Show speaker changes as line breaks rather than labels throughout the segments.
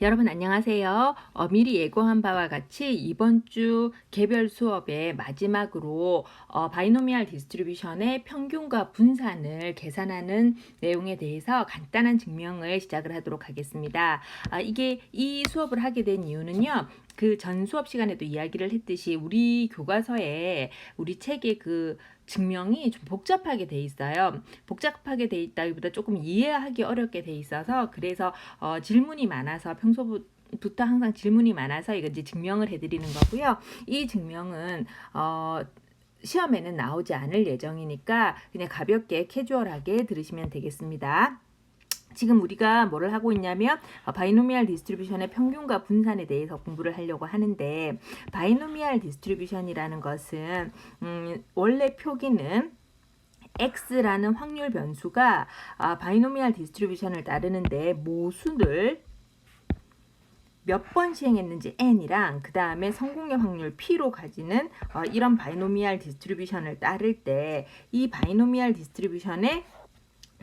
여러분 안녕하세요. 미리 예고한 바와 같이 이번 주 개별 수업의 마지막으로 바이노미얼 디스트리뷰션의 평균과 분산을 계산하는 내용에 대해서 간단한 증명을 시작을 하도록 하겠습니다. 이게 이 수업을 하게 된 이유는요. 그 전 수업 시간에도 이야기를 했듯이 우리 교과서에 우리 책의 그 증명이 좀 복잡하게 돼 있어요. 복잡하게 돼 있다기보다 조금 이해하기 어렵게 돼 있어서 그래서 질문이 많아서 평소부터 항상 질문이 많아서 이거 이제 증명을 해드리는 거고요. 이 증명은 시험에는 나오지 않을 예정이니까 그냥 가볍게 캐주얼하게 들으시면 되겠습니다. 지금 우리가 뭐를 하고 있냐면 바이노미얼 디스트리뷰션의 평균과 분산에 대해서 공부를 하려고 하는데 바이노미얼 디스트리뷰션이라는 것은 원래 표기는 x라는 확률 변수가 바이노미얼 디스트리뷰션을 따르는데 모순을 몇 번 시행했는지 n이랑 그 다음에 성공의 확률 p로 가지는 이런 바이노미얼 디스트리뷰션을 따를 때 이 바이노미얼 디스트리뷰션의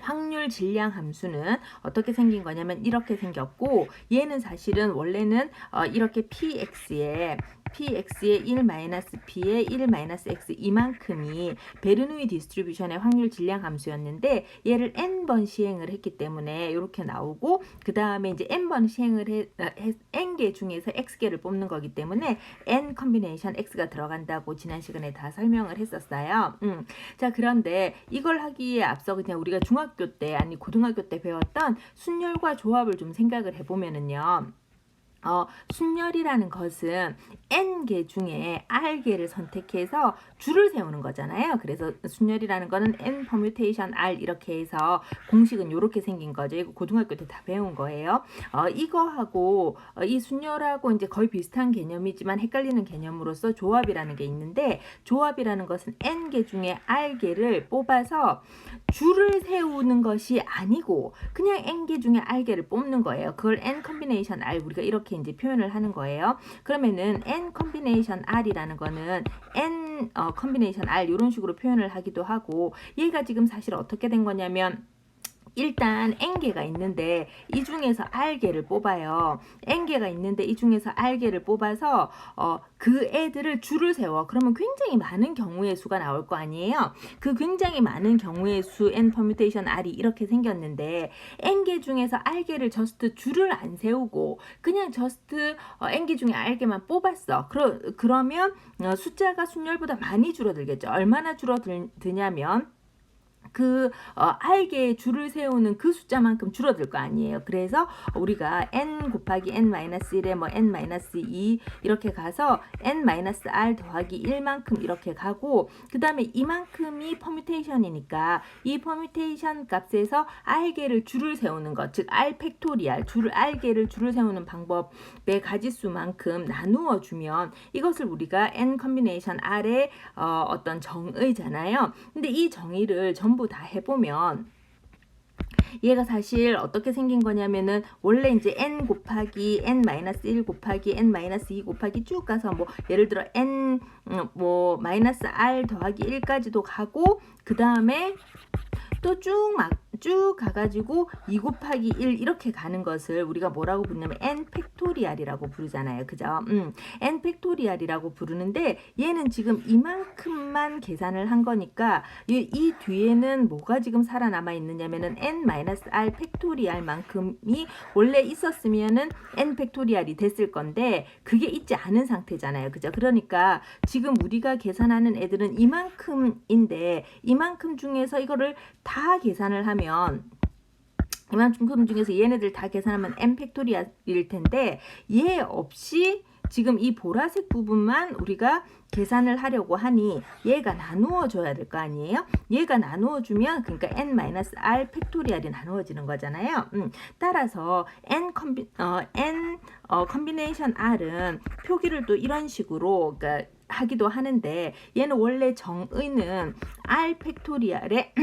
확률 질량 함수는 어떻게 생긴 거냐면 이렇게 생겼고 얘는 사실은 원래는 이렇게 px의 1-p의 1-x 이만큼이 베르누이 디스트리뷰션의 확률 질량 함수였는데 얘를 n번 시행을 했기 때문에 이렇게 나오고 그 다음에 이제 n번 시행을 n개 중에서 x개를 뽑는 거기 때문에 n 컨비네이션 x가 들어간다고 지난 시간에 다 설명을 했었어요. 자, 그런데 이걸 하기에 앞서 그냥 우리가 중학교 때 아니 고등학교 때 배웠던 순열과 조합을 좀 생각을 해보면은요. 순열이라는 것은 n개 중에 r개를 선택해서 줄을 세우는 거잖아요. 그래서 순열이라는 거는 n 퍼뮤테이션 r 이렇게 해서 공식은 이렇게 생긴 거죠. 이거 고등학교 때 다 배운 거예요. 이거하고 이 순열하고 이제 거의 비슷한 개념이지만 헷갈리는 개념으로서 조합이라는 게 있는데 조합이라는 것은 n개 중에 r개를 뽑아서 줄을 세우는 것이 아니고 그냥 n개 중에 r개를 뽑는 거예요. 그걸 n 컨비네이션 r 우리가 이렇게 이제 표현을 하는 거예요. 그러면은 n 컨비네이션 r이라는 거는 n 컨비네이션 r 이런 식으로 표현을 하기도 하고 얘가 지금 사실 어떻게 된 거냐면 일단 n개가 있는데 이 중에서 r개를 뽑아요. n개가 있는데 이 중에서 r개를 뽑아서 그 애들을 줄을 세워. 그러면 굉장히 많은 경우의 수가 나올 거 아니에요. 그 굉장히 많은 경우의 수 n 퍼뮤테이션 r이 이렇게 생겼는데 n개 중에서 r개를 저스트 줄을 안 세우고 그냥 저스트 n개 중에 r개만 뽑았어. 그러면 숫자가 순열보다 많이 줄어들겠죠. 얼마나 줄어드냐면 그 r개의 줄을 세우는 그 숫자만큼 줄어들 거 아니에요. 그래서 우리가 n 곱하기 n-1에 뭐 n-2 이렇게 가서 n-r 더하기 1만큼 이렇게 가고 그 다음에 이만큼이 퍼뮤테이션이니까 이 퍼뮤테이션 값에서 r개를 줄을 세우는 것, 즉 r 팩토리알 r개를 줄을 세우는 방법의 가지수만큼 나누어 주면 이것을 우리가 n 컨비네이션 r의 어떤 정의잖아요. 근데 이 정의를 전부 다 해보면 얘가 사실 어떻게 생긴 거냐면은 원래 이제 n 곱하기 n-1 곱하기 n-2 곱하기 쭉 가서 뭐 예를 들어 n 뭐 -r 더하기 1까지도 가고 그 다음에 또 쭉 가가지고 2 곱하기 1 이렇게 가는 것을 우리가 뭐라고 부르냐면 n 팩토리알이라고 부르잖아요. 그죠? n 팩토리알이라고 부르는데 얘는 지금 이만큼만 계산을 한 거니까 이 뒤에는 뭐가 지금 살아남아 있느냐면은 n-r 팩토리알만큼이 원래 있었으면은 n 팩토리알이 됐을 건데 그게 있지 않은 상태잖아요. 그죠? 그러니까 지금 우리가 계산하는 애들은 이만큼인데 이만큼 중에서 이거를 다 계산을 하면 이만큼 중에서 얘네들 다 계산하면 n 팩토리알일 텐데 얘 없이 지금 이 보라색 부분만 우리가 계산을 하려고 하니 얘가 나누어 줘야 될 거 아니에요? 얘가 나누어 주면 그러니까 n-r 팩토리알이 나누어지는 거잖아요. 따라서 n 컨비네이션 r은 표기를 또 이런 식으로 그러니까 하기도 하는데 얘는 원래 정의는 r 팩토리알의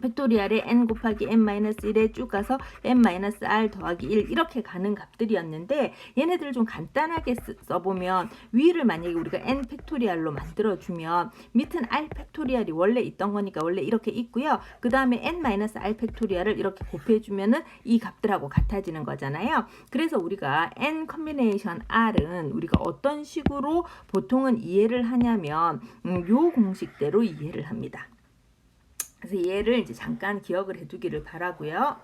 팩토리얼에 n 곱하기 n-1에 쭉 가서 n-r 더하기 1 이렇게 가는 값들이었는데 얘네들을 좀 간단하게 써보면 위를 만약에 우리가 n 팩토리얼로 만들어주면 밑은 r 팩토리얼이 원래 있던 거니까 원래 이렇게 있고요. 그 다음에 n-r 팩토리얼을 이렇게 곱해주면은 이 값들하고 같아지는 거잖아요. 그래서 우리가 n 컨비네이션 r은 우리가 어떤 식으로 보통은 이해를 하냐면 요 공식대로 이해를 합니다. 그래서 얘를 이제 잠깐 기억을 해두기를 바라고요.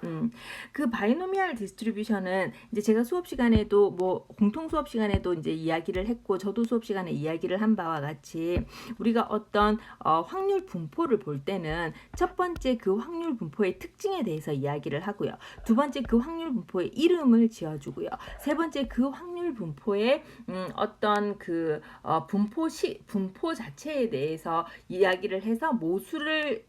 그 바이노미얼 디스트리뷰션은 이제 제가 수업 시간에도 뭐 공통 수업 시간에도 이제 이야기를 했고 저도 수업 시간에 이야기를 한 바와 같이 우리가 어떤 확률 분포를 볼 때는 첫 번째 그 확률 분포의 특징에 대해서 이야기를 하고요. 두 번째 그 확률 분포의 이름을 지어주고요. 세 번째 그 확률 분포의 어떤 그 분포 자체에 대해서 이야기를 해서 모수를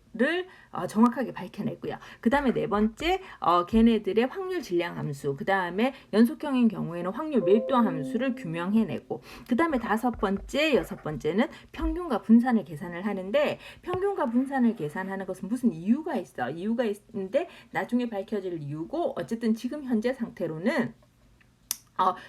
정확하게 밝혀냈고요. 그 다음에 네 번째 걔네들의 확률 질량 함수, 그 다음에 연속형인 경우에는 확률 밀도 함수를 규명해내고, 그 다음에 다섯 번째, 여섯 번째는 평균과 분산을 계산을 하는데, 평균과 분산을 계산하는 것은 무슨 이유가 있어. 이유가 있는데 나중에 밝혀질 이유고, 어쨌든 지금 현재 상태로는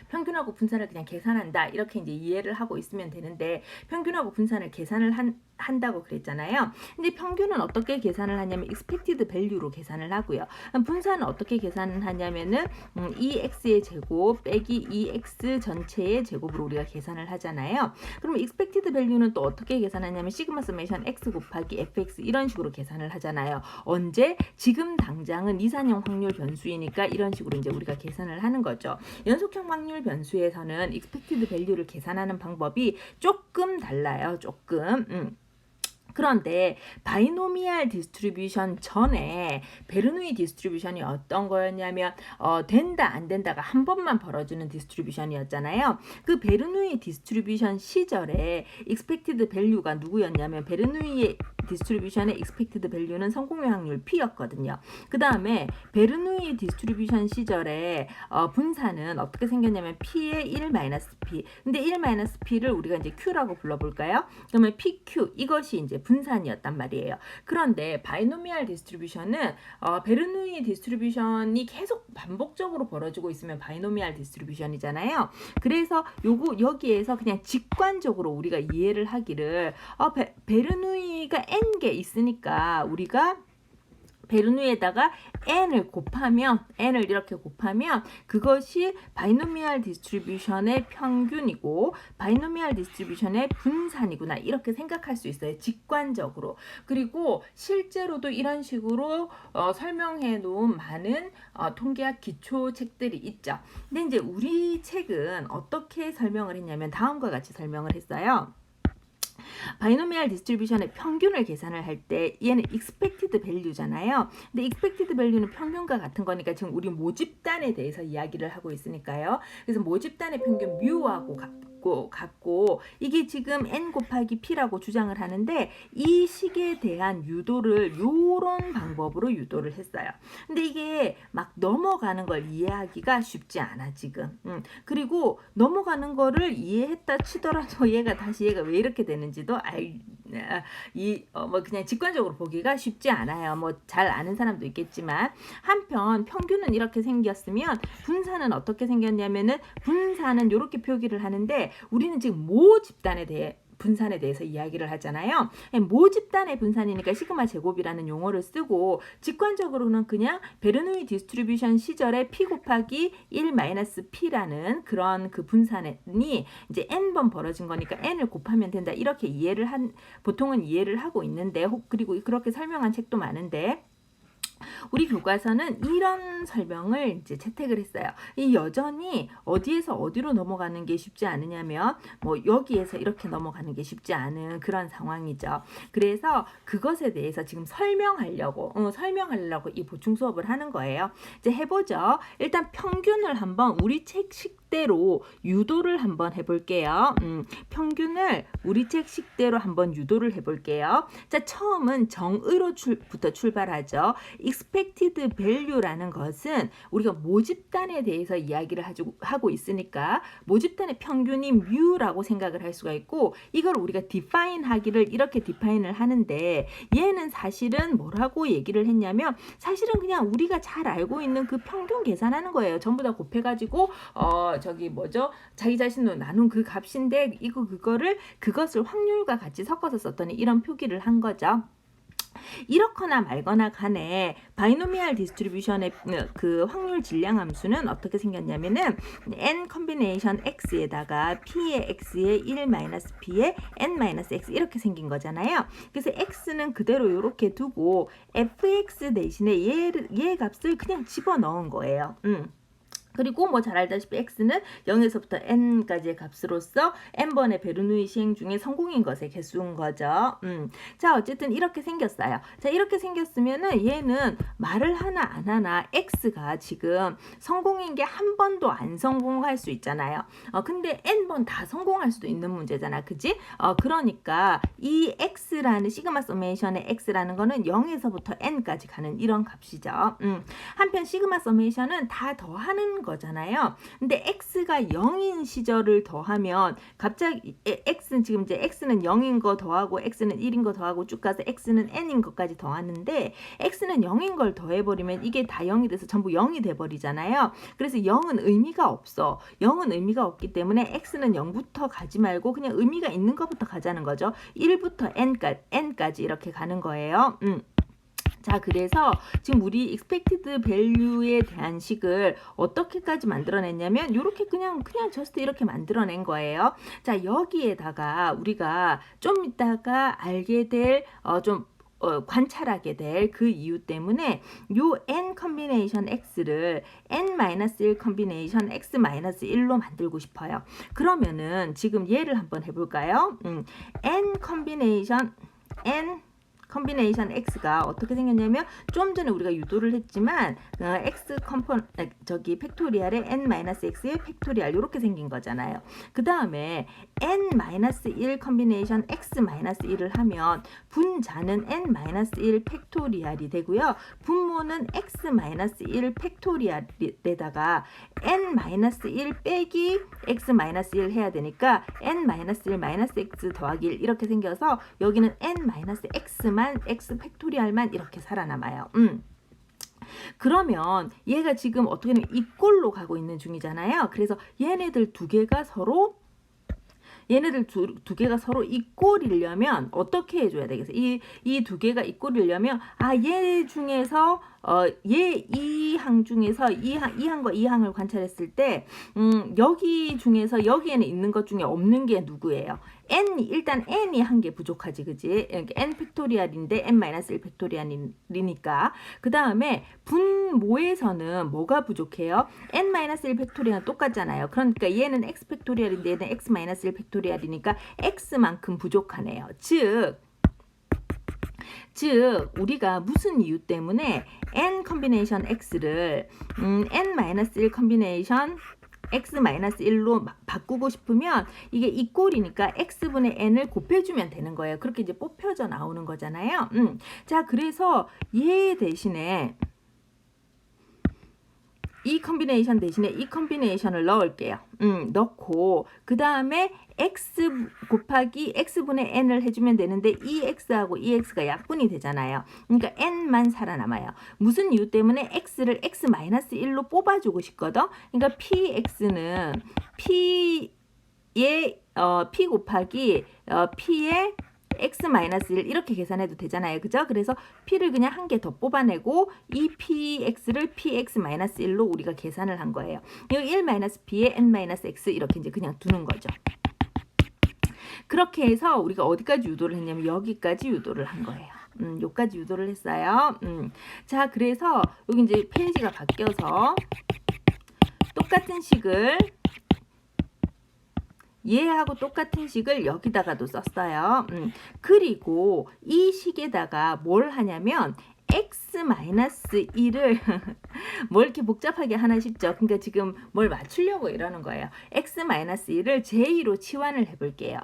평균하고 분산을 그냥 계산한다 이렇게 이제 이해를 하고 있으면 되는데, 평균하고 분산을 계산을 한다고 그랬잖아요. 근데 평균은 어떻게 계산을 하냐면 expected value로 계산을 하고요. 분산은 어떻게 계산을 하냐면은 2x의 제곱 빼기 2x 전체의 제곱으로 우리가 계산을 하잖아요. 그럼 expected value는 또 어떻게 계산하냐면 시그마 서메이션 x 곱하기 fx 이런 식으로 계산을 하잖아요. 언제? 지금 당장은 이산형 확률 변수이니까 이런 식으로 이제 우리가 계산을 하는 거죠. 연속형 확률 변수에서는 expected value를 계산하는 방법이 조금 달라요. 조금. 그런데 바이노미얼 디스트리뷰션 전에 베르누이 디스트리뷰션이 어떤 거였냐면 된다 안 된다가 한 번만 벌어지는 디스트리뷰션이었잖아요. 그 베르누이 디스트리뷰션 시절에 expected value가 누구였냐면 베르누이의 디스트리뷰션의 expected value는 성공의 확률 P였거든요. 그 다음에 베르누이 디스트리뷰션 시절에 분산은 어떻게 생겼냐면 P의 1-P. 근데 1-P를 우리가 이제 Q라고 불러볼까요? 그러면 PQ 이것이 이제 분산이었단 말이에요. 그런데 바이노미얼 디스트리뷰션은 베르누이 디스트리뷰션이 계속 반복적으로 벌어지고 있으면 바이노미얼 디스트리뷰션이잖아요. 그래서 여기에서 그냥 직관적으로 우리가 이해를 하기를 베르누이가 n개 있으니까 우리가 베르누이에다가 n을 이렇게 곱하면 그것이 바이노미얼 디스트리뷰션의 평균이고 바이노미얼 디스트리뷰션의 분산이구나 이렇게 생각할 수 있어요. 직관적으로. 그리고 실제로도 이런 식으로 설명해 놓은 많은 통계학 기초 책들이 있죠. 근데 이제 우리 책은 어떻게 설명을 했냐면 다음과 같이 설명을 했어요. 바이노미얼 디스트리뷰션의 평균을 계산을 할 때 얘는 expected value잖아요. 근데 expected value는 평균과 같은 거니까 지금 우리 모집단에 대해서 이야기를 하고 있으니까요. 그래서 모집단의 평균 뮤하고 같고 이게 지금 n 곱하기 p라고 주장을 하는데 이 식에 대한 유도를 요런 방법으로 유도를 했어요. 근데 이게 막 넘어가는 걸 이해하기가 쉽지 않아 지금. 그리고 넘어가는 거를 이해했다 치더라도 얘가 왜 이렇게 되는지도 뭐 그냥 직관적으로 보기가 쉽지 않아요. 뭐 잘 아는 사람도 있겠지만 한편 평균은 이렇게 생겼으면 분산은 어떻게 생겼냐면은 분산은 이렇게 표기를 하는데 우리는 지금 모집단에 대해 분산에 대해서 이야기를 하잖아요. 모집단의 분산이니까 시그마 제곱이라는 용어를 쓰고 직관적으로는 그냥 베르누이 디스트리뷰션 시절에 P 곱하기 1-P라는 그런 그 분산이 이제 n번 벌어진 거니까 n을 곱하면 된다. 이렇게 보통은 이해를 하고 있는데 그리고 그렇게 설명한 책도 많은데 우리 교과서는 이런 설명을 이제 채택을 했어요. 이 여전히 어디에서 어디로 넘어가는 게 쉽지 않으냐면 뭐 여기에서 이렇게 넘어가는 게 쉽지 않은 그런 상황이죠. 그래서 그것에 대해서 지금 설명하려고 이 보충 수업을 하는 거예요. 이제 해보죠. 일단 평균을 한번 우리 책 식대로 유도를 한번 해볼게요. 평균을 우리 책 식대로 한번 유도를 해볼게요. 자, 처음은 정의로부터 출발하죠. expected value라는 것은 우리가 모집단에 대해서 이야기를 하고 있으니까 모집단의 평균이 mu라고 생각을 할 수가 있고, 이걸 우리가 define 하기를 이렇게 define을 하는데, 얘는 사실은 뭐라고 얘기를 했냐면 사실은 그냥 우리가 잘 알고 있는 그 평균 계산하는 거예요. 전부 다 곱해가지고 자기 자신으로 나눈 그 값인데 그것을 확률과 같이 섞어서 썼더니 이런 표기를 한 거죠. 이렇거나 말거나 간에 바이노미얼 디스트리뷰션의 그 확률 질량 함수는 어떻게 생겼냐면은 n 컨비네이션 x에다가 p의 x에 1 마이너스 p의 n 마이너스 x 이렇게 생긴 거잖아요. 그래서 x는 그대로 이렇게 두고 fx 대신에 얘 값을 그냥 집어넣은 거예요. 그리고 뭐 잘 알다시피 x는 0에서부터 n까지의 값으로서 n번의 베르누이 시행 중에 성공인 것의 개수인 거죠. 자, 어쨌든 이렇게 생겼어요. 자, 이렇게 생겼으면은 얘는 말을 하나 안 하나 x가 지금 성공인 게 한 번도 안 성공할 수 있잖아요. 근데 n번 다 성공할 수도 있는 문제잖아. 그지? 그러니까 이 x라는 시그마 서메이션의 x라는 거는 0에서부터 n까지 가는 이런 값이죠. 한편 시그마 서메이션은 다 더하는 거잖아요. 근데 x가 0인 시절을 더하면 갑자기 x는 지금 이제 x는 0인 거 더하고 x는 1인 거 더하고 쭉 가서 x는 n인 것까지 더하는데, x는 0인 걸 더해버리면 이게 다 0이 돼서 전부 0이 돼버리잖아요. 그래서 0은 의미가 없어. 0은 의미가 없기 때문에 x는 0부터 가지 말고 그냥 의미가 있는 것부터 가자는 거죠. 1부터 n까지 이렇게 가는 거예요. 자, 그래서 지금 우리 expected value에 대한 식을 어떻게까지 만들어냈냐면 이렇게 그냥 just 이렇게 만들어낸 거예요. 자, 여기에다가 우리가 좀 이따가 알게 될 관찰하게 될 그 이유 때문에 요 n 컨비네이션 x를 n-1 컨비네이션 x-1로 만들고 싶어요. 그러면은 지금 얘를 한번 해볼까요? n 컨비네이션 x가 어떻게 생겼냐면 좀 전에 우리가 유도를 했지만 x 팩토리얼에 n-x의 팩토리얼 이렇게 생긴 거잖아요. 그 다음에 n-1 컨비네이션 x-1을 하면 분자는 n-1 팩토리얼이 되고요. 분모는 x-1 팩토리얼에다가 n-1 빼기 x-1 해야 되니까 n-1 x 더하기 1 이렇게 생겨서 여기는 n-x만 x 팩토리얼만 이렇게 살아남아요. 그러면 얘가 지금 어떻게 되면 이 꼴로 가고 있는 중이잖아요. 그래서 얘네들 두 개가 서로 이 꼴이려면 어떻게 해줘야 되겠어요? 이 두 개가 이 꼴이려면 얘 중에서 이 항 중에서 이 항과 이 항을 관찰했을 때 여기 중에서 여기에는 있는 것 중에 없는 게 누구예요? 일단 n이 한 개 부족하지, 그지? n 팩토리얼인데 n-1 팩토리얼이니까. 그 다음에 분모에서는 뭐가 부족해요? n-1 팩토리얼은 똑같잖아요. 그러니까 얘는 x 팩토리얼인데 얘는 x-1 팩토리얼이니까 x만큼 부족하네요. 즉 우리가 무슨 이유 때문에 n 컨비네이션 x를 n-1 컨비네이션 x-1로 바꾸고 싶으면 이게 이 꼴이니까 x분의 n을 곱해주면 되는 거예요. 그렇게 이제 뽑혀져 나오는 거잖아요. 자, 그래서 얘 대신에 이 컨비네이션 대신에 이 컨비네이션을 넣을게요. 넣고 그 다음에 x 곱하기 x분의 n을 해주면 되는데 이 x하고 이 x가 약분이 되잖아요. 그러니까 n만 살아남아요. 무슨 이유 때문에 x를 x-1로 뽑아주고 싶거든. 그러니까 px는 p의 p 곱하기 p의 x-1 이렇게 계산해도 되잖아요. 그죠? 그래서 p를 그냥 한 개 더 뽑아내고 이 px를 px-1로 우리가 계산을 한 거예요. 여기 1-p에 n-x 이렇게 이제 그냥 두는 거죠. 그렇게 해서 우리가 어디까지 유도를 했냐면 여기까지 유도를 한 거예요. 여기까지 유도를 했어요. 자, 그래서 여기 이제 페이지가 바뀌어서 똑같은 식을 얘하고 똑같은 식을 여기다가도 썼어요. 그리고 이 식에다가 뭘 하냐면 x-1을 뭘 이렇게 복잡하게 하나 싶죠. 그러니까 지금 뭘 맞추려고 이러는 거예요. x-1을 j 로 치환을 해볼게요.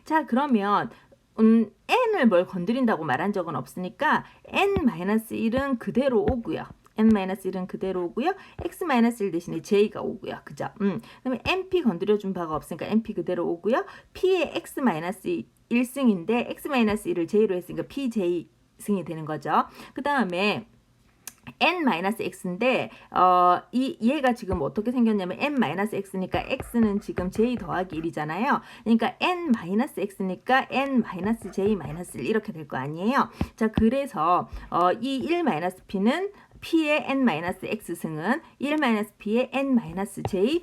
자, 그러면 n을 뭘 건드린다고 말한 적은 없으니까 n-1은 그대로 오고요. n-1은 그대로 오고요. x-1 대신에 j가 오고요. 그죠? 그다음에 np 건드려준 바가 없으니까 np 그대로 오고요. p의 x-1승인데 x-1을 j로 했으니까 pj승이 되는 거죠. 그 다음에 n-x인데 얘가 지금 어떻게 생겼냐면 n-x니까 x는 지금 j 더하기 1이잖아요. 그러니까 n-x니까 n-j-1 이렇게 될 거 아니에요. 자, 그래서 이 1-p는 p의 n-x승은 1-p의 n-j-1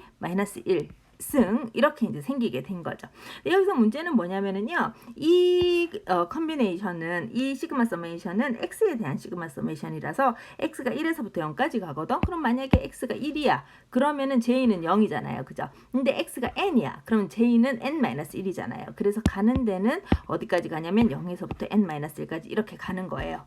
승 이렇게 이제 생기게 된 거죠. 여기서 문제는 뭐냐면은요, 이 컨비네이션은 이 시그마 서메이션은 x에 대한 시그마 서메이션이라서 x가 1에서부터 0까지 가거든. 그럼 만약에 x가 1이야. 그러면은 j는 0이잖아요. 그죠? 근데 x가 n이야. 그럼 j는 n-1이잖아요. 그래서 가는 데는 어디까지 가냐면 0에서부터 n-1까지 이렇게 가는 거예요.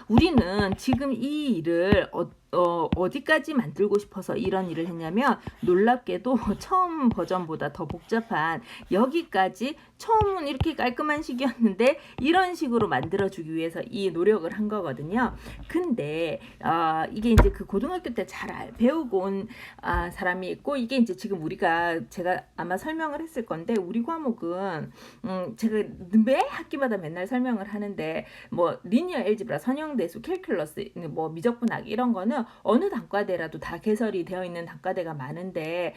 우리는 지금 이 일을 어디까지 만들고 싶어서 이런 일을 했냐면, 놀랍게도 처음 버전보다 더 복잡한 여기까지, 처음은 이렇게 깔끔한 식이었는데 이런 식으로 만들어주기 위해서 이 노력을 한 거거든요. 근데 이게 이제 그 고등학교 때 잘 배우고 온 사람이 있고, 이게 이제 지금 제가 아마 설명을 했을 건데, 우리 과목은 제가 매 학기마다 맨날 설명을 하는데, 뭐 리니어 엘지브라, 선형대수, 캘큘러스, 뭐 미적분학 이런 거는 어느 단과대라도 다 개설이 되어 있는 단과대가 많은데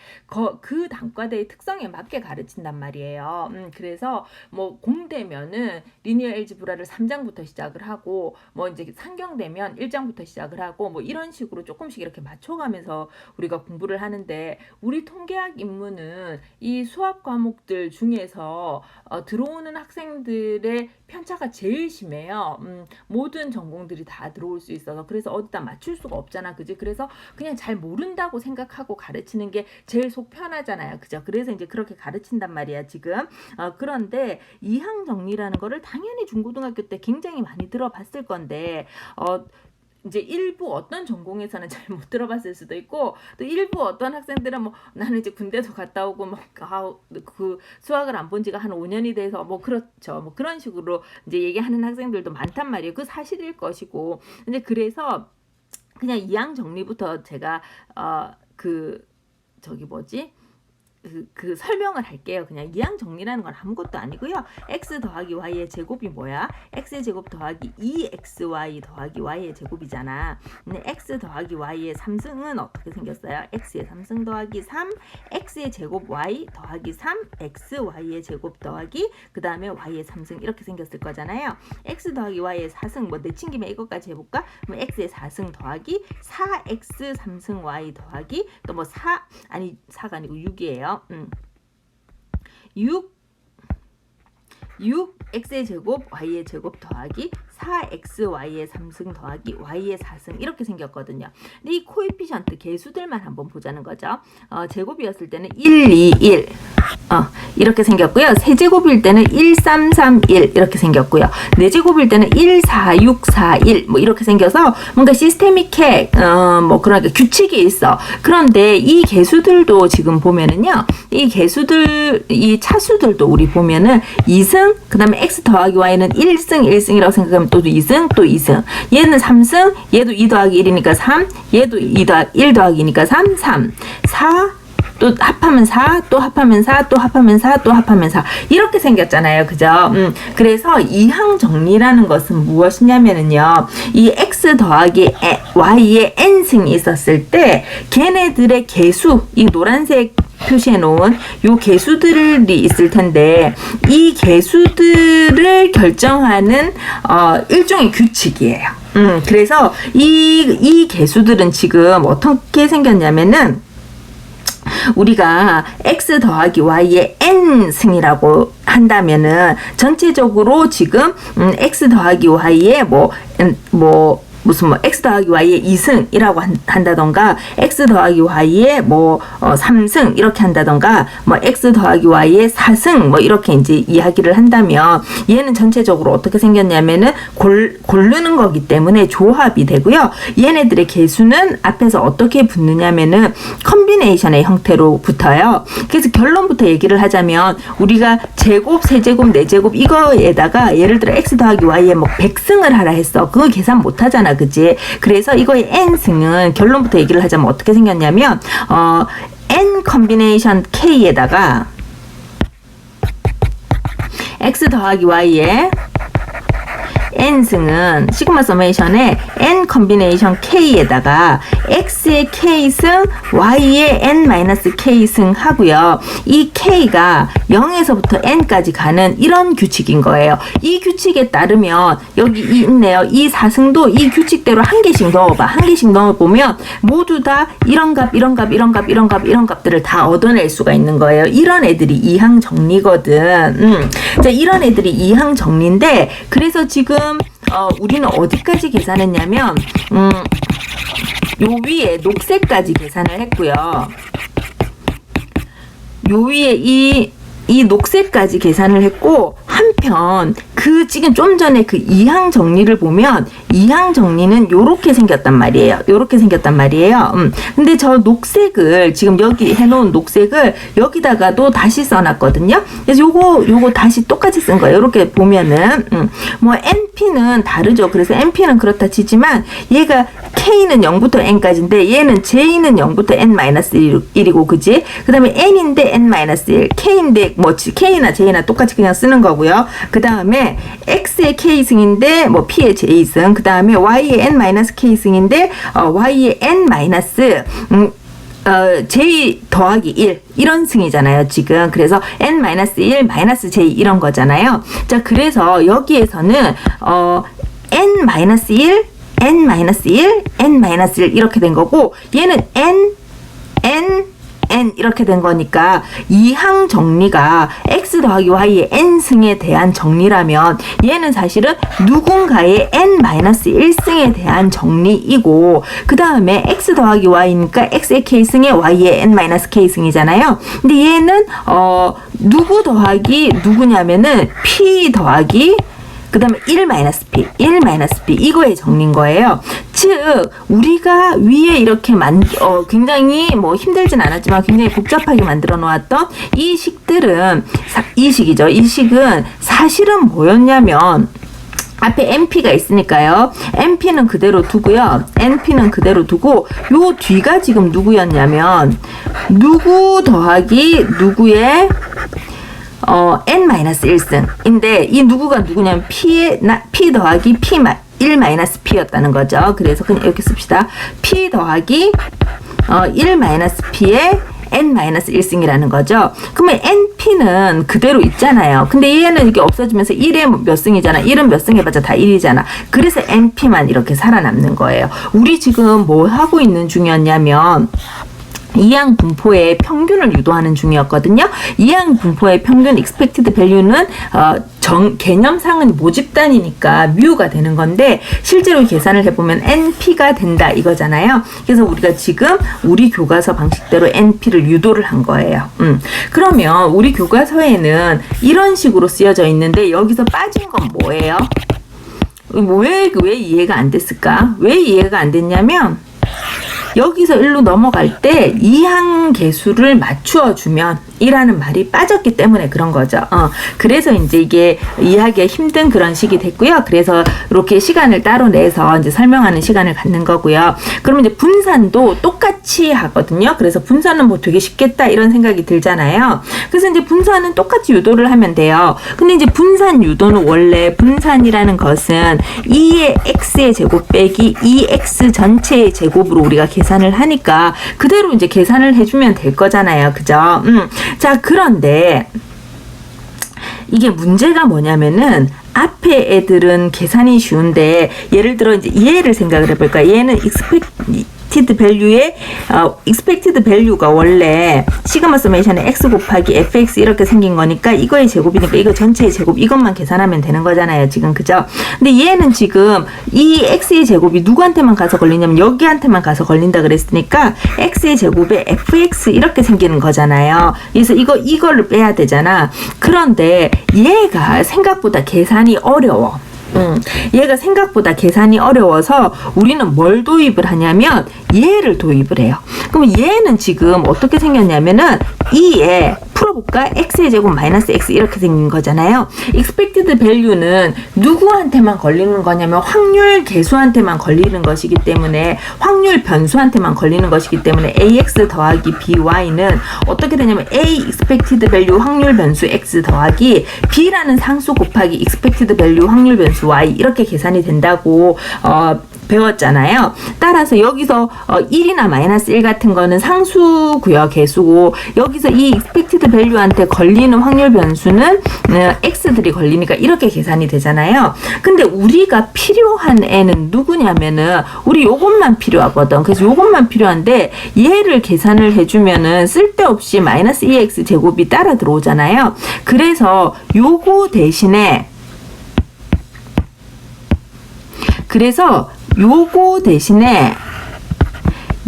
그 단과대의 특성에 맞게 가르친단 말이에요. 그래서 뭐 공대면은 리니어 엘지브라를 3장부터 시작을 하고, 뭐 이제 상경되면 1장부터 시작을 하고, 뭐 이런 식으로 조금씩 이렇게 맞춰가면서 우리가 공부를 하는데, 우리 통계학 입문은 이 수학 과목들 중에서 들어오는 학생들의 편차가 제일 심해요. 모든 전공들이 다 들어올 수 있어서. 그래서 어디다 맞출 수가 없잖아. 그지? 그래서 그냥 잘 모른다고 생각하고 가르치는 게 제일 속 편하잖아요. 그죠? 그래서 이제 그렇게 가르친단 말이야, 지금. 그런데 이항 정리라는 거를 당연히 중고등학교 때 굉장히 많이 들어봤을 건데, 이제 일부 어떤 전공에서는 잘 못 들어봤을 수도 있고, 또 일부 어떤 학생들은 뭐 나는 이제 군대도 갔다 오고 그 수학을 안 본 지가 한 5년이 돼서 뭐 그렇죠, 뭐 그런 식으로 이제 얘기하는 학생들도 많단 말이에요. 그 사실일 것이고. 근데 그래서 그냥 이항 정리부터 제가 그 설명을 할게요. 그냥 이항 정리라는 건 아무것도 아니고요. x 더하기 y의 제곱이 뭐야? x의 제곱 더하기 2xy 더하기 y의 제곱이잖아. 근데 x 더하기 y의 3승은 어떻게 생겼어요? x의 3승 더하기 3, x의 제곱 y 더하기 3, xy의 제곱 더하기 그 다음에 y의 3승 이렇게 생겼을 거잖아요. x 더하기 y의 4승, 뭐 내친 김에 이것까지 해볼까? 그럼 x의 4승 더하기 4x 3승 y 더하기 또 뭐 4가 아니고 6이에요. 6x의 제곱 y의 제곱 더하기 4xy의 3승 더하기 y의 4승 이렇게 생겼거든요. 근데 이 코에피션트 개수들만 한번 보자는 거죠. 제곱이었을 때는 1, 2, 1 이렇게 생겼고요. 세제곱일 때는 1, 3, 3, 1 이렇게 생겼고요. 네제곱일 때는 1, 4, 6, 4, 1 뭐 이렇게 생겨서 뭔가 시스테믹해, 뭐 그러니까 규칙이 있어. 그런데 이 개수들도 지금 보면은요, 이 개수들, 이 차수들도 우리 보면은 2승, 그 다음에 x 더하기 y는 1승 1승이라고 생각하면 또 2승 또 2승, 얘는 3승, 얘도 2 더하기 1이니까 3, 얘도 1 더하기 2니까 3, 3, 4, 또 합하면 4, 또 합하면 4, 또 합하면 4, 또 합하면 4 이렇게 생겼잖아요. 그죠? 그래서 이항 정리라는 것은 무엇이냐면은요, 이 x 더하기 y의 n승이 있었을 때 걔네들의 개수, 이 노란색 표시해 놓은 요 개수들이 있을 텐데, 이 개수들을 결정하는 일종의 규칙이에요. 그래서 이 개수들은 지금 어떻게 생겼냐면은, 우리가 x 더하기 y의 n승이라고 한다면은 전체적으로 지금 x 더하기 y의 뭐 무슨 뭐 x 더하기 y의 2승이라고 한다던가 x 더하기 y의 뭐 3승 이렇게 한다던가 뭐 x 더하기 y의 4승 뭐 이렇게 이제 이야기를 한다면 얘는 전체적으로 어떻게 생겼냐면은 고르는 거기 때문에 조합이 되고요. 얘네들의 개수는 앞에서 어떻게 붙느냐면은 컨비네이션의 형태로 붙어요. 그래서 결론부터 얘기를 하자면 우리가 제곱, 세제곱, 네제곱 이거에다가 예를 들어 x 더하기 y에 뭐 100승을 하라 했어. 그거 계산 못 하잖아. 그치? 그래서 이거의 n승은 결론부터 얘기를 하자면 어떻게 생겼냐면 n 컨비네이션 k에다가 x 더하기 y에 n승은 시그마 서메이션에 n 컨비네이션 k에다가 x의 k승 y의 n-k승 하고요. 이 k가 0에서부터 n까지 가는 이런 규칙인 거예요. 이 규칙에 따르면 여기 있네요. 이 4승도 이 규칙대로 한 개씩 넣어봐. 한 개씩 넣어보면 모두 다 이런 값, 이런 값, 이런 값, 이런 값, 이런 값들을 다 얻어낼 수가 있는 거예요. 이런 애들이 이항 정리거든. 자, 이런 애들이 이항 정리인데 그래서 지금 우리는 어디까지 계산했냐면 요 위에 녹색까지 계산을 했고요. 요 위에 이 녹색까지 계산을 했고 한편 그 지금 좀 전에 그 이항 정리를 보면 이항 정리는 요렇게 생겼단 말이에요. 요렇게 생겼단 말이에요. 근데 저 녹색을 지금 여기 해놓은 녹색을 여기다가도 다시 써놨거든요. 그래서 요거 다시 똑같이 쓴 거예요. 요렇게 보면은 뭐 NP는 다르죠. 그래서 NP는 그렇다 치지만 얘가 K는 0부터 N까지인데 얘는 J는 0부터 N-1이고 그지? 그 다음에 N인데 N-1 K인데 뭐 K나 J나 똑같이 그냥 쓰는 거고요. 그 다음에 X의 K승인데 뭐 P의 J승 그 다음에 Y의 N-K승인데 Y의 N- J 더하기 1 이런 승이잖아요 지금. 그래서 N-1 마이너스 J 이런 거잖아요. 자 그래서 여기에서는 N-1 N-1 N-1 이렇게 된 거고 얘는 N 이렇게 된 거니까 이항 정리가 x 더하기 y의 n승에 대한 정리라면 얘는 사실은 누군가의 n-1승에 대한 정리이고 그 다음에 x 더하기 y니까 x의 k승에 y의 n-k승이잖아요. 근데 얘는 누구 더하기 누구냐면은 p 더하기 그 다음에 1-p 이거의 정리인 거예요. 즉 우리가 위에 이렇게 굉장히 뭐 힘들진 않았지만 굉장히 복잡하게 만들어 놓았던 이 식들은 이 식은 사실은 뭐였냐면 앞에 NP가 있으니까요. NP는 그대로 두고요. NP는 그대로 두고 요 뒤가 지금 누구였냐면 누구 더하기 누구의 n-1승인데 이 누구가 누구냐면 p 더하기 p 1-p였다는 거죠. 그래서 그냥 이렇게 씁시다. p 더하기 1-p의 n-1승이라는 거죠. 그러면 np는 그대로 있잖아요. 근데 얘는 이게 없어지면서 1에 몇 승이잖아. 1은 몇 승 해봤자 다 1이잖아. 그래서 np만 이렇게 살아남는 거예요. 우리 지금 뭐 하고 있는 중이었냐면 이항 분포의 평균을 유도하는 중이었거든요. 이항 분포의 평균 expected value는 개념상은 모집단이니까 뮤가 되는 건데 실제로 계산을 해보면 NP가 된다 이거잖아요. 그래서 우리가 지금 우리 교과서 방식대로 NP를 유도를 한 거예요. 그러면 우리 교과서에는 이런 식으로 쓰여져 있는데 여기서 빠진 건 뭐예요? 왜 이해가 안 됐을까? 왜 이해가 안 됐냐면 여기서 일로 넘어갈 때 이항 개수를 맞추어 주면 이라는 말이 빠졌기 때문에 그런 거죠. 그래서 이제 이게 이해하기가 힘든 그런 식이 됐고요. 그래서 이렇게 시간을 따로 내서 이제 설명하는 시간을 갖는 거고요. 그러면 이제 분산도 똑같이 하거든요. 그래서 분산은 뭐 되게 쉽겠다 이런 생각이 들잖아요. 그래서 이제 분산은 똑같이 유도를 하면 돼요. 근데 이제 분산 유도는 원래 분산이라는 것은 2의 x의 제곱 빼기 2x 전체의 제곱으로 우리가 계산을 하니까 그대로 이제 계산을 해주면 될 거잖아요. 그죠? 자, 그런데 이게 문제가 뭐냐면은 앞에 애들은 계산이 쉬운데 예를 들어 이제 얘를 생각을 해볼까? 얘는 expected value의 expected value가 원래 시그마 서메이션의 x 곱하기 fx 이렇게 생긴 거니까 이거의 제곱이니까 이거 전체의 제곱 이것만 계산하면 되는 거잖아요. 지금 그죠? 근데 얘는 지금 이 x의 제곱이 누구한테만 가서 걸리냐면 여기한테만 가서 걸린다 그랬으니까 x의 제곱에 fx 이렇게 생기는 거잖아요. 그래서 이거를 빼야 되잖아. 그런데 얘가 생각보다 계산이 어려워. 얘가 생각보다 계산이 어려워서 우리는 뭘 도입을 하냐면 얘를 도입을 해요. 그럼 얘는 지금 어떻게 생겼냐면은 2에 풀어볼까? x의 제곱 마이너스 x 이렇게 생긴 거잖아요. expected value는 누구한테만 걸리는 거냐면 확률 계수한테만 걸리는 것이기 때문에 확률 변수한테만 걸리는 것이기 때문에 ax 더하기 by는 어떻게 되냐면 a expected value 확률 변수 x 더하기 b라는 상수 곱하기 expected value 확률 변수 y 이렇게 계산이 된다고 배웠잖아요. 따라서 여기서 1이나 마이너스 1 같은 거는 상수고요. 개수고 여기서 이 expected value한테 걸리는 확률 변수는 x들이 걸리니까 이렇게 계산이 되잖아요. 근데 우리가 필요한 애는 누구냐면은 우리 요것만 필요하거든. 그래서 요것만 필요한데 얘를 계산을 해주면은 쓸데없이 마이너스 2x 제곱이 따라 들어오잖아요. 그래서 요거 대신에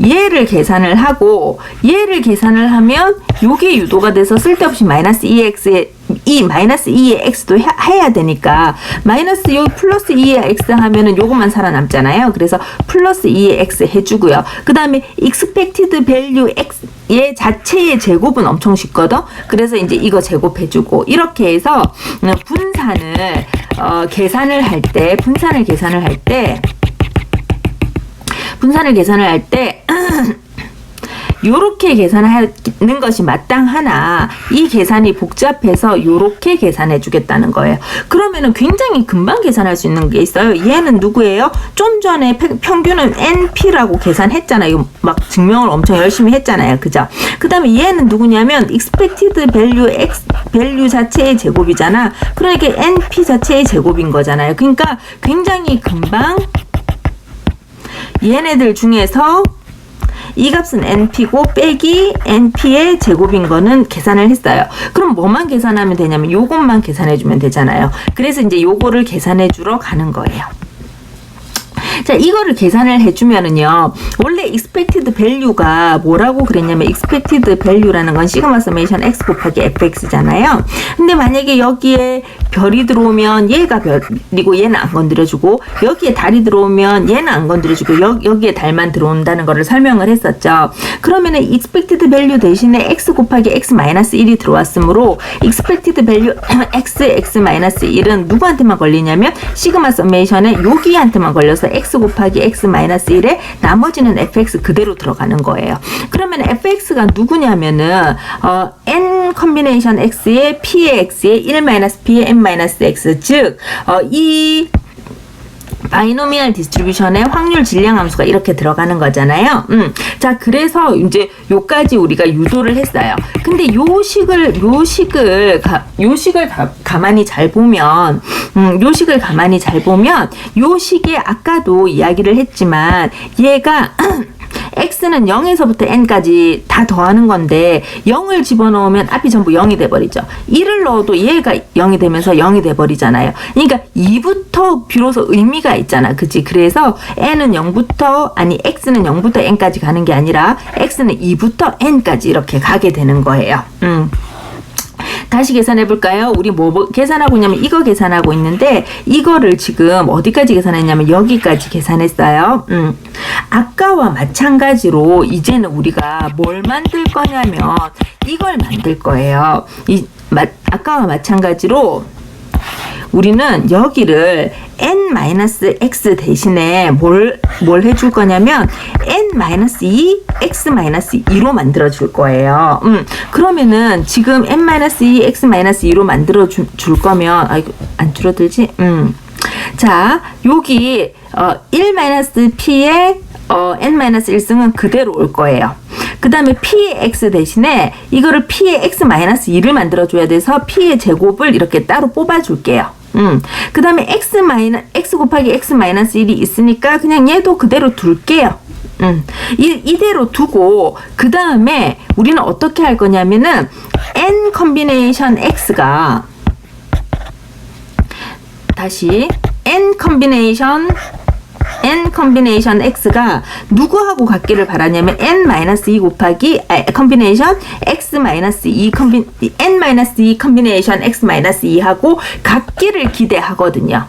얘를 계산을 하고 얘를 계산을 하면 요게 유도가 돼서 쓸데없이 마이너스 2x에 이 마이너스 2의 x도 해야 되니까 마이너스 여기 플러스 2의 x 하면은 요것만 살아남잖아요. 그래서 플러스 2의 x 해주고요. 그 다음에 expected value x 얘 자체의 제곱은 엄청 쉽거든. 그래서 이제 이거 제곱해주고 이렇게 해서 분산을 계산을 할 때 요렇게 계산하는 것이 마땅하나 이 계산이 복잡해서 요렇게 계산해 주겠다는 거예요. 그러면은 굉장히 금방 계산할 수 있는 게 있어요. 얘는 누구예요? 좀 전에 평균은 NP라고 계산했잖아요. 이거 막 증명을 엄청 열심히 했잖아요. 그죠? 그 다음에 얘는 누구냐면 expected value x value 자체의 제곱이잖아. 그러니까 NP 자체의 제곱인 거잖아요. 그러니까 굉장히 금방 얘네들 중에서 이 값은 NP고 빼기 NP의 제곱인 거는 계산을 했어요. 그럼 뭐만 계산하면 되냐면 요것만 계산해 주면 되잖아요. 그래서 이제 요거를 계산해 주러 가는 거예요. 자, 이거를 계산을 해주면은요, 원래 expected value가 뭐라고 그랬냐면 expected value라는 건 시그마 서메이션 x 곱하기 fx잖아요. 근데 만약에 여기에 별이 들어오면 얘가 별이고 얘는 안 건드려주고 여기에 달이 들어오면 얘는 안 건드려주고 여기에 달만 들어온다는 거를 설명을 했었죠. 그러면은 expected value 대신에 x 곱하기 x 마이너스 1이 들어왔으므로 expected value x 마이너스 1은 누구한테만 걸리냐면 시그마 서메이션에 여기한테만 걸려서 x 곱하기 x 마이너스 1에 나머지는 fx 그대로 들어가는 거예요. 그러면 fx가 누구냐면은 n 컨비네이션 x에 p의 x에 1 마이너스 p의 n 마이너스 x 즉 이 바이노미얼 디스트리뷰션의 확률 질량 함수가 이렇게 들어가는 거잖아요. 자, 그래서 이제 요까지 우리가 유도를 했어요. 근데 요식을 가만히 잘 보면 요식에 아까도 이야기를 했지만 얘가 x는 0에서부터 n까지 다 더하는 건데 0을 집어넣으면 앞이 전부 0이 돼버리죠. 1을 넣어도 얘가 0이 되면서 0이 돼버리잖아요. 그러니까 2부터 비로소 의미가 있잖아. 그치? 그래서 x는 0부터 n까지 가는 게 아니라 x는 2부터 n까지 이렇게 가게 되는 거예요. 다시 계산해 볼까요? 우리 뭐 계산하고 있냐면 이거 계산하고 있는데 이거를 지금 어디까지 계산했냐면 여기까지 계산했어요. 아까와 마찬가지로 이제는 우리가 뭘 만들 거냐면 이걸 만들 거예요. 아까와 마찬가지로 우리는 여기를 n-x 대신에 뭘 해줄 거냐면 n-2, x-2로 만들어 줄 거예요. 그러면은 지금 n-2, x-2로 만들어 줄 거면 안 줄어들지? 자, 여기 1-p의 n-1승은 그대로 올 거예요. 그 다음에 p의 x 대신에 이거를 p의 x-2를 만들어 줘야 돼서 p의 제곱을 이렇게 따로 뽑아 줄게요. 그 다음에 x 곱하기 x-1이 있으니까 그냥 얘도 그대로 둘게요. 이대로 두고 그 다음에 우리는 어떻게 할 거냐면은 n 컨비네이션 x가 다시 n 컨비네이션 x가 누구하고 같기를 바라냐면 n-2 곱하기 컨비네이션 x-2 n-2 컨비네이션 x-2 하고 같기를 기대하거든요.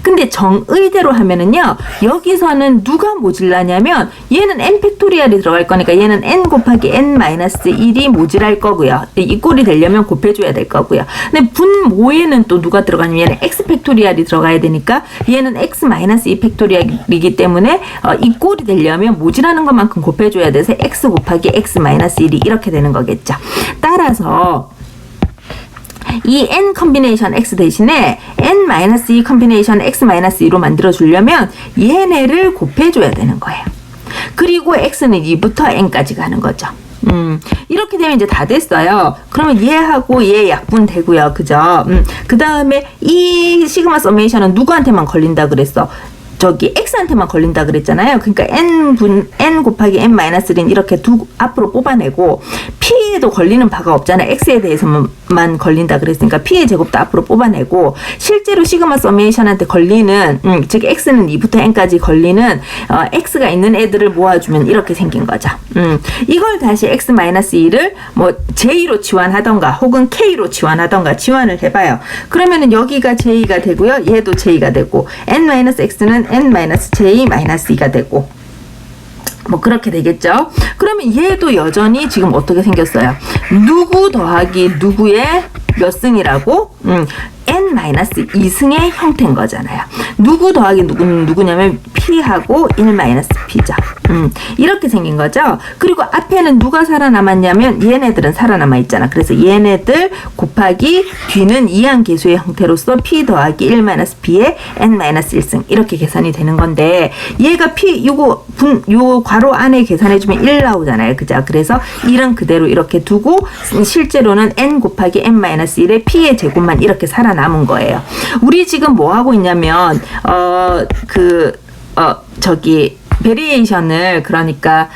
근데 정의대로 하면은요, 여기서는 누가 모질라냐면 얘는 n 팩토리얼이 들어갈 거니까 얘는 n 곱하기 n-1이 모질할 거고요. 이 꼴이 되려면 곱해줘야 될 거고요. 근데 분모에는 또 누가 들어가냐면 얘는 x 팩토리얼이 들어가야 되니까 얘는 x-2 팩토리얼이기 때문에 이 꼴이 되려면 모질하는 것만큼 곱해줘야 돼서 x 곱하기 x-1이 이렇게 되는 거겠죠. 따라서 이 n 컨비네이션 x 대신에 n-2 컨비네이션 x-2로 만들어 주려면 얘네를 곱해줘야 되는 거예요. 그리고 x는 2부터 n까지 가는 거죠. 이렇게 되면 이제 다 됐어요. 그러면 얘하고 얘 약분 되고요. 그죠? 그 다음에 이 시그마 서메이션은 누구한테만 걸린다 그랬어? 저기 x한테만 걸린다 그랬잖아요. 그러니까 n 곱하기 n-1은 이렇게 앞으로 뽑아내고 p에도 걸리는 바가 없잖아요. x에 대해서만 걸린다 그랬으니까 p의 제곱도 앞으로 뽑아내고 실제로 시그마 서메이션한테 걸리는 즉 x는 2부터 n까지 걸리는 x가 있는 애들을 모아주면 이렇게 생긴 거죠. 이걸 다시 x-2를 뭐 j로 지환하던가 혹은 k로 지환하던가 지환을 해봐요. 그러면은 여기가 j가 되고요. 얘도 j가 되고 n-x는 n-j-2가 되고 뭐 그렇게 되겠죠. 그러면 얘도 여전히 지금 어떻게 생겼어요? 누구 더하기 누구의 몇 승이라고? n-2승의 형태인 거잖아요. 누구 더하기 누구냐면 p하고 1-p죠. 이렇게 생긴 거죠. 그리고 앞에는 누가 살아남았냐면 얘네들은 살아남아 있잖아. 그래서 얘네들 곱하기 뒤는 이항계수의 형태로서 p 더하기 1-p의 n-1승 이렇게 계산이 되는 건데 얘가 p 요 괄호 안에 계산해주면 1 나오잖아요. 그죠? 그래서 1은 그대로 이렇게 두고 실제로는 n 곱하기 n-1의 p의 제곱만 이렇게 살아남은 거예요. 우리 지금 뭐 하고 있냐면 저기 베리에이션을 그러니까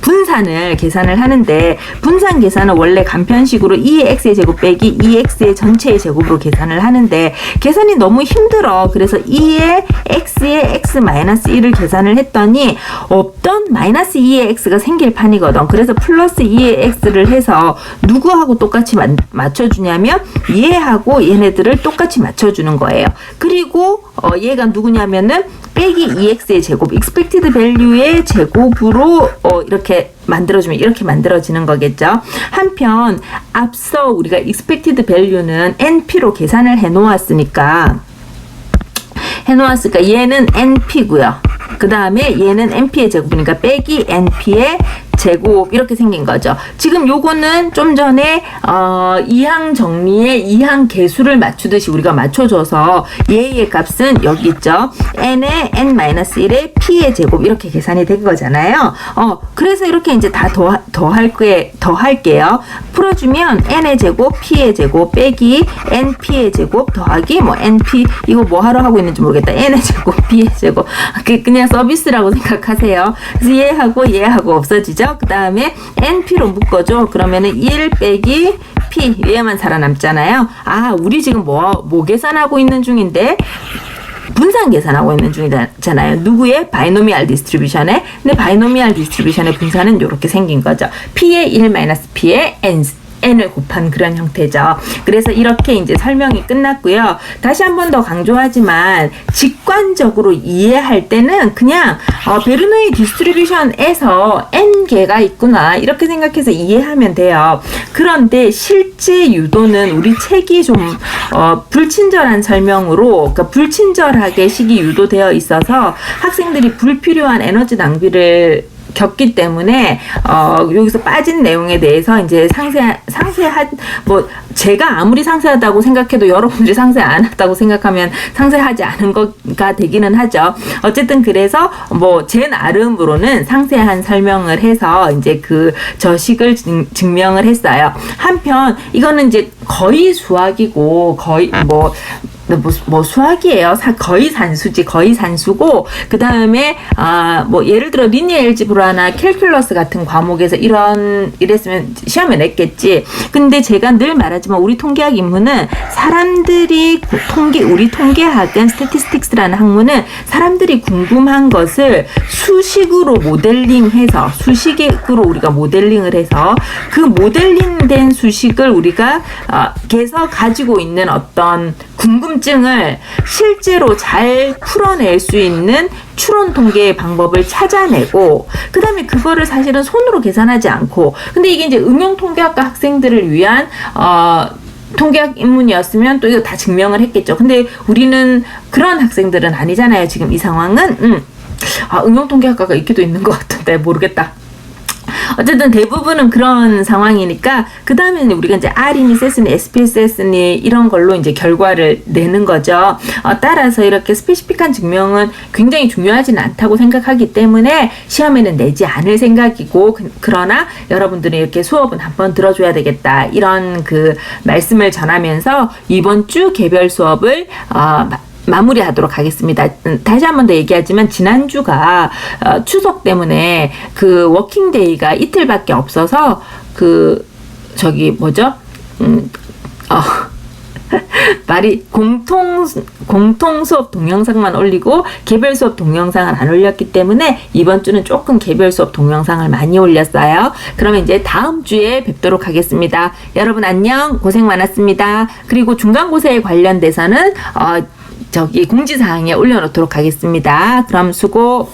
분산을 계산을 하는데 분산 계산은 원래 간편식으로 2x의 제곱 빼기 2x의 전체의 제곱으로 계산을 하는데 계산이 너무 힘들어. 그래서 2의 x의 x-1을 계산을 했더니 없던 마이너스 2의 x가 생길 판이거든. 그래서 플러스 2의 x를 해서 누구하고 똑같이 맞춰주냐면 얘하고 얘네들을 똑같이 맞춰주는 거예요. 그리고 얘가 누구냐면은 빼기 2x의 제곱, expected value의 제곱으로 이렇게 만들어주면 이렇게 만들어지는 거겠죠. 한편 앞서 우리가 expected value는 np로 계산을 해놓았으니까 얘는 np고요. 그 다음에 얘는 np의 제곱이니까 빼기 np의 제곱 이렇게 생긴 거죠. 지금 요거는 좀 전에 이항 정리의 이항 계수를 맞추듯이 우리가 맞춰줘서 얘의 값은 여기 있죠. n의 n-1의 p의 제곱 이렇게 계산이 된 거잖아요. 그래서 이렇게 이제 다 더할게요. 풀어주면 n의 제곱 p의 제곱 빼기 np의 제곱 더하기 뭐 np 이거 뭐 하러 하고 있는지 모르겠다. n의 제곱 p의 제곱 그냥 서비스라고 생각하세요. 그래서 얘하고 없어지죠. 그 다음에 np로 묶어줘. 그러면은 1 빼기 p 얘만 살아남잖아요. 우리 지금 뭐 계산하고 있는 중인데 분산 계산하고 있는 중이잖아요. 누구의? 바이노미얼 디스트리뷰션의. 근데 바이노미얼 디스트리뷰션의 분산은 이렇게 생긴 거죠. p의 1-p의 n을 곱한 그런 형태죠. 그래서 이렇게 이제 설명이 끝났고요. 다시 한 번 더 강조하지만 직관적으로 이해할 때는 그냥 베르누이 디스트리뷰션에서 n개가 있구나 이렇게 생각해서 이해하면 돼요. 그런데 실제 유도는 우리 책이 좀 불친절한 설명으로 그러니까 불친절하게 식이 유도되어 있어서 학생들이 불필요한 에너지 낭비를 겪기 때문에 여기서 빠진 내용에 대해서 이제 상세한 뭐 제가 아무리 상세하다고 생각해도 여러분들이 상세 안 하다고 생각하면 상세하지 않은 거가 되기는 하죠. 어쨌든 그래서 뭐 제 나름으로는 상세한 설명을 해서 이제 저 식을 증명을 했어요. 한편 이거는 이제 거의 수학이고 거의 뭐 수학이에요. 거의 산수지, 거의 산수고, 그 다음에, 뭐, 예를 들어, 리니어 알지브라나 캘큘러스 같은 과목에서 이랬으면 시험에 냈겠지. 근데 제가 늘 말하지만, 우리 통계학 인문은 우리 통계학은 스태티스틱스라는 학문은 사람들이 궁금한 것을 수식으로 우리가 모델링을 해서 그 모델링된 수식을 우리가 계속 가지고 있는 어떤 궁금증을 실제로 잘 풀어낼 수 있는 추론 통계의 방법을 찾아내고, 그 다음에 그거를 사실은 손으로 계산하지 않고, 근데 이게 이제 응용 통계학과 학생들을 위한 통계학 인문이었으면 또 이거 다 증명을 했겠죠. 근데 우리는 그런 학생들은 아니잖아요. 지금 이 상황은 응용 통계학과가 있기도 있는 것 같은데 모르겠다. 어쨌든 대부분은 그런 상황이니까, 그 다음에는 우리가 이제 R이니, 세스니, SPSS니 이런 걸로 이제 결과를 내는 거죠. 따라서 이렇게 스페시픽한 증명은 굉장히 중요하지는 않다고 생각하기 때문에 시험에는 내지 않을 생각이고, 그러나 여러분들은 이렇게 수업은 한번 들어줘야 되겠다, 이런 그 말씀을 전하면서 이번 주 개별 수업을 마무리하도록 하겠습니다. 다시 한 번 더 얘기하지만 지난주가 추석 때문에 그 워킹데이가 이틀밖에 없어서 말이 공통 수업 동영상만 올리고 개별 수업 동영상을 안 올렸기 때문에 이번 주는 조금 개별 수업 동영상을 많이 올렸어요. 그러면 이제 다음 주에 뵙도록 하겠습니다. 여러분 안녕, 고생 많았습니다. 그리고 중간고사에 관련돼서는 공지사항에 올려놓도록 하겠습니다. 그럼 수고.